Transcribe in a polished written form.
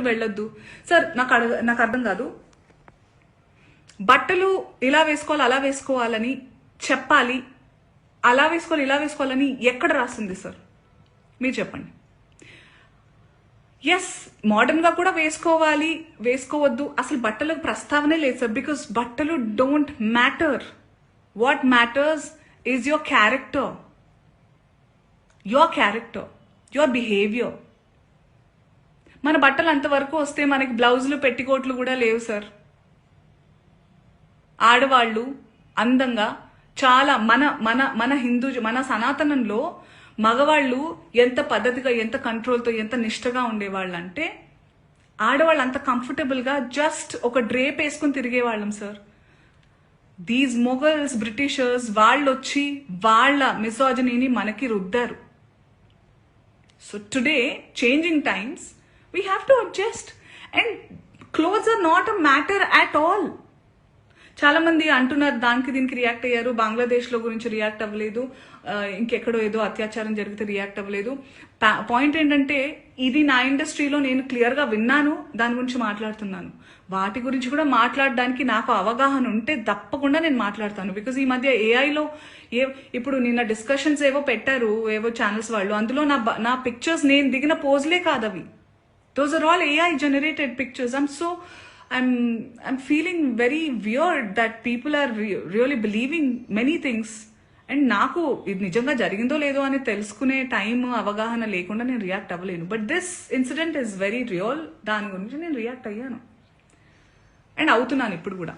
వెళ్ళొద్దు సార్. నాకు అర్థం కాదు. బట్టలు ఇలా వేసుకోవాలి అలా వేసుకోవాలని చెప్పాలి, అలా వేసుకోవాలి ఇలా వేసుకోవాలని ఎక్కడ రాస్తుంది సార్? మీరు చెప్పండి. ఎస్, మోడర్న్ గా కూడా వేసుకోవాలి, వేసుకోవద్దు, అసలు బట్టలకు ప్రస్తావనే లేదు సార్. బికాస్ బట్టలు don't matter. What matters is your character, your behaviour. మన బట్టలు అంతవరకు వస్తే మనకి బ్లౌజులు పెట్టికోట్లు కూడా లేవు సార్. ఆడవాళ్ళు అందంగా చాలా మన మన మన హిందూ మన సనాతనంలో మగవాళ్ళు ఎంత పద్ధతిగా, ఎంత కంట్రోల్తో, ఎంత నిష్టగా ఉండేవాళ్ళు అంటే ఆడవాళ్ళు అంత కంఫర్టబుల్గా జస్ట్ ఒక డ్రేప్ వేసుకుని తిరిగేవాళ్ళం సార్. దీస్ మొఘల్స్, బ్రిటిషర్స్ వాళ్ళు వచ్చి వాళ్ళ మిసోజనీని మనకి రుద్దారు. So today changing times, we have to adjust and clothes are not a matter at all. చాలా మంది అంటున్నారు దానికి దీనికి రియాక్ట్ అయ్యారు, బంగ్లాదేశ్ లో గురించి రియాక్ట్ అవ్వలేదు, ఇంకెక్కడో ఏదో అత్యాచారం జరిగితే రియాక్ట్ అవ్వలేదు. పాయింట్ ఏంటంటే ఇది నా ఇండస్ట్రీలో నేను క్లియర్ గా విన్నాను, దాని గురించి మాట్లాడుతున్నాను. వాటి గురించి కూడా మాట్లాడడానికి నాకు అవగాహన ఉంటే తప్పకుండా నేను మాట్లాడతాను. బికాజ్ ఈ మధ్య ఏఐలో ఇప్పుడు నిన్న డిస్కషన్స్ ఏవో పెట్టారు ఏవో ఛానల్స్ వాళ్ళు, అందులో నా పిక్చర్స్ నేను దిగిన పోజ్లే కాదవి. Those are all AI generated pictures. I'm feeling very weird that people are really believing many things. And నాకు ఇది నిజంగా జరిగిందో లేదో అని తెలుసుకునే టైం, అవగాహన లేకుండా నేను రియాక్ట్ అవ్వలేను. But this incident is very real. దాని గురించి నేను రియాక్ట్ అయ్యాను అండ్ అవుతున్నాను ఇప్పుడు కూడా.